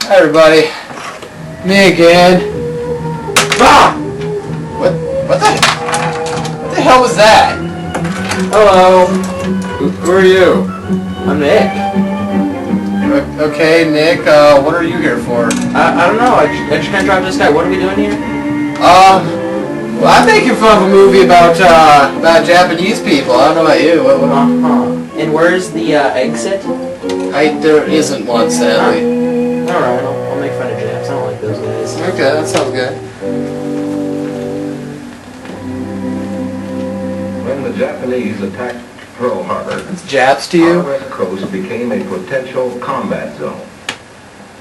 Hi everybody, me again. Ah! What the hell was that? Hello. Who are you? I'm Nick. Okay, Nick. What are you here for? I don't know. I just kind of dropped this guy. What are we doing here? Well, I'm making fun of a movie about Japanese people. I don't know about you. And where's the exit? There isn't one, sadly. Alright, I'll make fun of Japs. I don't like those guys. Okay, that sounds good. When the Japanese attacked Pearl Harbor, It's Japs to you? our west coast became a potential combat zone.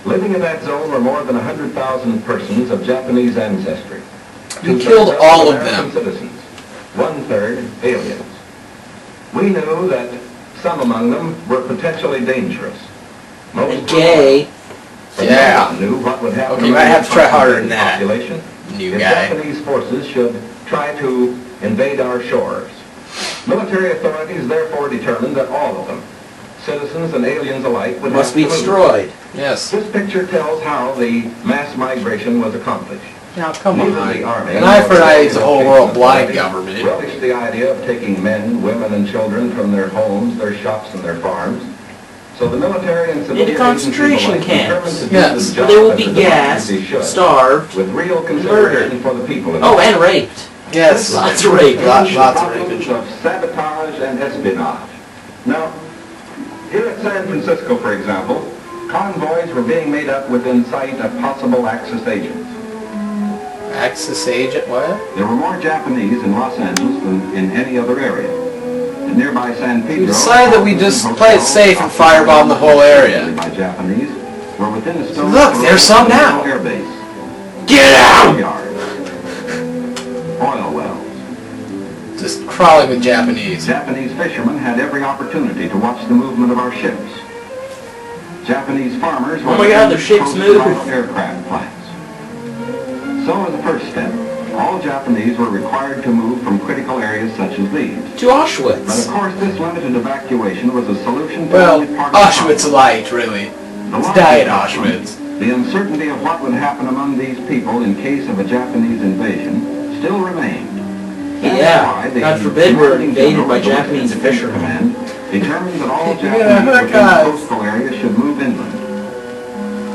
Living in that zone were more than 100,000 persons of Japanese ancestry. You killed all of them. Citizens, 1/3 aliens. We knew that some among them were potentially dangerous. Most And gay. Yeah. knew what would happen. Okay, you might have to try harder than that, Population new if guy. Japanese forces should try to invade our shores. Military authorities therefore determined that all of them, citizens and aliens alike, would Must have be to move. destroyed. Yes. This picture tells how the mass migration was accomplished. Now, come Neither on. the Army An eye for an eye nor is a the whole location world blind authorities government. relished the idea of taking men, women, and children from their homes, their shops, and their farms. So the military and civilian Into concentration agencies alike camps. determined to do Yes. this Where job they will as be a gassed, democracy should, starved, with real consideration for the people. oh, and raped. Yes. Lots of rape. Lots of Problems raping. of sabotage and espionage. Now, here at San Francisco, for example, convoys were being made up within sight of possible Axis agents. Axis agent, what? There were more Japanese in Los Angeles than in any other area. In nearby San Pedro, We decided that we just play it safe and firebomb the whole area. By Japanese were within a stone's Look, throw there's some of a now. Air base. Get out! Yards. Oil wells. Just crawling with Japanese. Japanese fishermen had every opportunity to watch the movement of our ships. Japanese farmers were Oh my God, their ships move. aircraft plants. So as a first step, all Japanese were required to move from critical areas such as these. To But Auschwitz. of course, this limited evacuation was a solution to Well, only part of the Auschwitz problem. light, really. The Let's larger die at problem, Auschwitz. The uncertainty of what would happen among these people in case of a Japanese invasion still remained. That's Yeah, why the God forbid we're commanding invaded general by of the Western Japanese Defense fishermen. Command determined that all Yeah, Japanese within guys. the coastal area should move inland.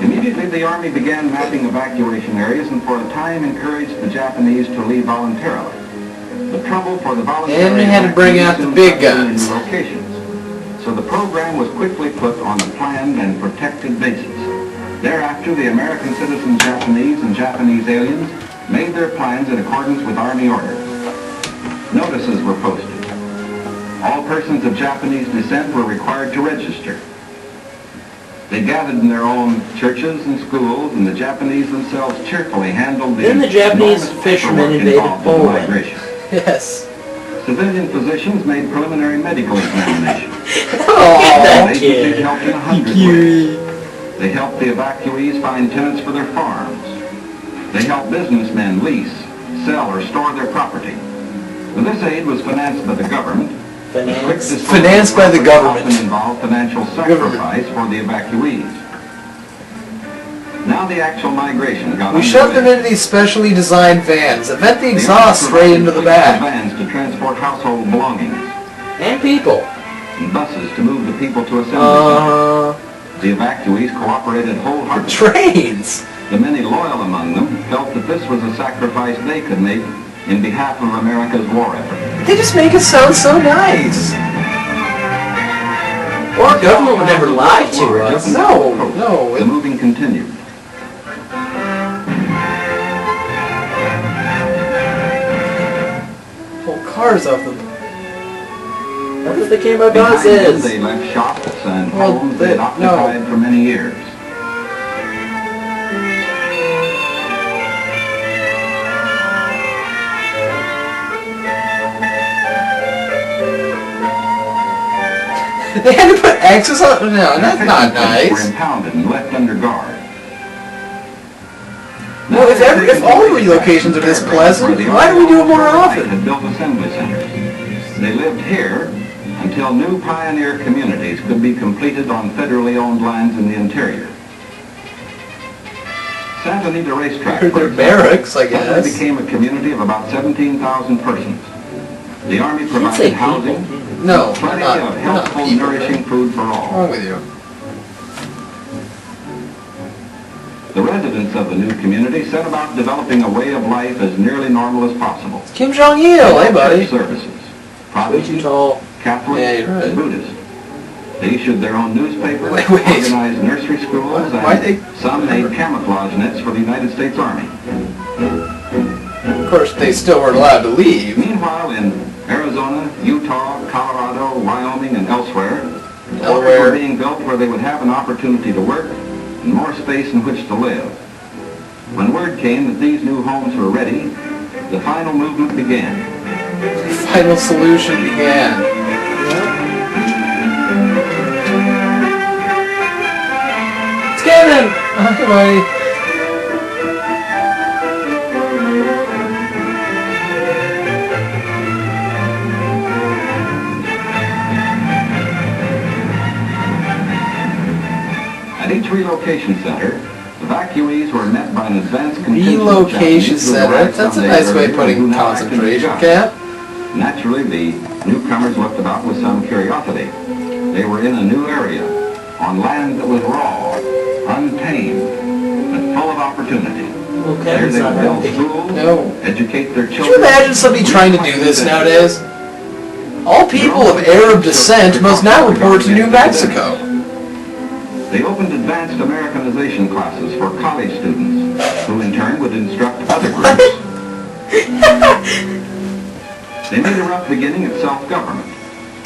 Immediately, the Army began mapping evacuation areas and for a time encouraged the Japanese to leave voluntarily. The trouble for the voluntary And we had to bring out the evacuees big soon guns. in locations. So the program was quickly put on a planned and protected basis. Thereafter, the American citizen Japanese and Japanese aliens made their plans in accordance with Army orders. Notices were posted. All persons of Japanese descent were required to register. They gathered in their own churches and schools, and the Japanese themselves cheerfully handled the Then the Japanese enormous fishermen paperwork invaded involved in the Poland. migration. Yes. Civilian physicians made preliminary medical examinations. Oh, that They kid. helped in 100 ways. They helped the evacuees find tenants for their farms. They helped businessmen lease, sell, or store their property. Now, this aid was financed by the government. Finance. Quick disposal Financed by the government. often involved financial sacrifice for the evacuees. Now the actual migration got We shoved them underway. into these specially designed vans that vent the The exhaust Army straight into the provided back. vans to transport household belongings And people. and buses to move the people to assembly centers. The evacuees cooperated wholeheartedly. Trains! The many loyal among them felt that this was a sacrifice they could make in behalf of America's war effort. They just make it sound so nice. Our government would never lie to us. No, no. The moving continued. Whole cars of them. What if they came by Behind them, buses? they left shops and Well, homes they had no. occupied for many years. They had to put X's on? No, that's not Were nice. impounded and left under guard. Well, if all relocations are this pleasant, why do we do it more often? Had built assembly centers. They lived here until new pioneer communities could be completed on federally owned lands in the interior. Santa Anita Racetrack, Their for example, barracks, I suddenly guess. became a community of about 17,000 persons. The Army provided housing, No, plenty not, of not healthful, people. nourishing food for What's all. wrong with you? The residents of the new community set about developing a way of life as nearly normal as possible. Kim Jong-il, hey buddy. Services, Way too Protestant, tall. Catholic, Yeah, you're right. and Buddhist. They issued their own newspapers, Wait. organized nursery schools, Why and they- some made camouflage nets for the United States Army. Of course, they still weren't allowed to leave. Meanwhile, in Arizona, Utah, Colorado, Wyoming, and elsewhere, quarters Delaware. were being built where they would have an opportunity to work and more space in which to live. When word came that these new homes were ready, the final movement began. Final solution began. It's Kevin! Hi, buddy. At each relocation center, evacuees were met by an advanced contingent of Relocation Japanese who center. arrived That's a some nice days way of earlier putting and who now acted as concentration guides. camp. Naturally, the newcomers looked about with some curiosity. They were in a new area, on land that was raw, untamed, but full of opportunity. Well, There Kevin's they not would build happy. schools, No. educate their Could children. you imagine somebody trying to do this nowadays? All people of Arab descent must now report to New Mexico. They opened advanced Americanization classes for college students, who in turn would instruct other groups. They made a rough beginning at self-government,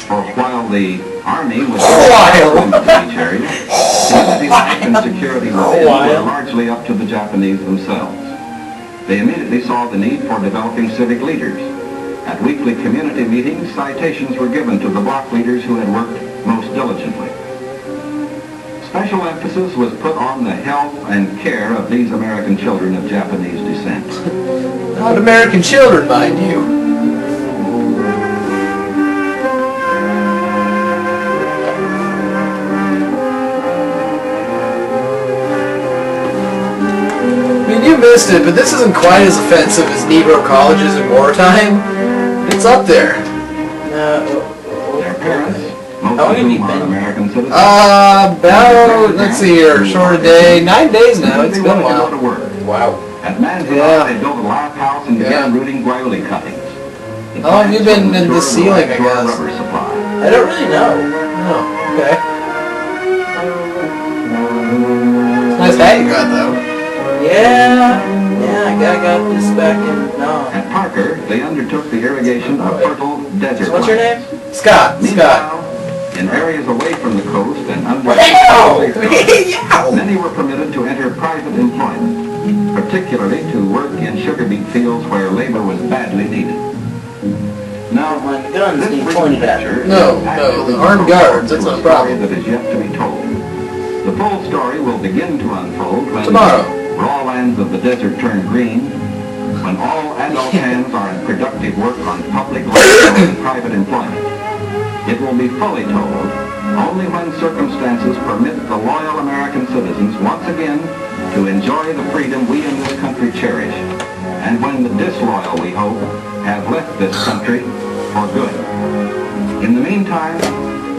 for while the Army was in each area, community life and security within were largely up to the Japanese themselves. They immediately saw the need for developing civic leaders. At weekly community meetings, citations were given to the block leaders who had worked most diligently. Special emphasis was put on the health and care of these American children of Japanese descent. Not American children, mind you. I mean, you missed it, but this isn't quite as offensive as Negro colleges in wartime. It's up there. Their parents, most How long of have you whom are been American citizens, About, let's see here, short a day, 9 days now, it's they been a wanted to go to while. work. Wow. At Manhattan, Yeah. they built a log house and began rooting guayuli cuttings. The How long have you plants been were in the stored ceiling, right I to our guess? rubber supply. I don't really know. Oh, okay. Nice hat you got, though. Yeah, I got this back in, no. At Parker, they undertook the irrigation of fertile desert So what's your lands. name? Scott. Meanwhile, in areas away from the coast and under many were permitted to enter private employment, particularly to work in sugar beet fields where labor was badly needed. Now, My gun's this being brings pointed at picture me. No, is no, actually the armed guards, that's to not a story problem. that is yet to be told. The full story will begin to unfold when Tomorrow. the raw lands of the desert turn green, when all adult hands are in productive work on public land and private employment. It will be fully told only when circumstances permit the loyal American citizens once again to enjoy the freedom we in this country cherish, and when the disloyal, we hope, have left this country for good. In the meantime,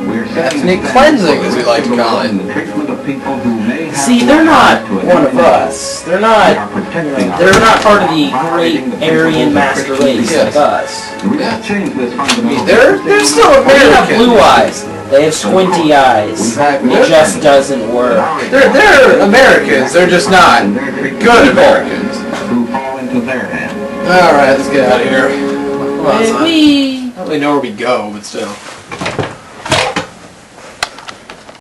we are setting Ethnic the cleansing, standard as we for like to call it. in the treatment of people who may have See, they're not to an one of enemy. us. They're We not, are protecting our they're not part of the violating great the Aryan principles of master Christian race Yes. like us. And we must change this fundamental. They're still They have American. blue eyes. They have squinty eyes. It just doesn't work. They're Americans, they're just not good Americans. Who fall into their hands. Alright, let's get out of here. Come on, son. We I don't really know where we go, but still.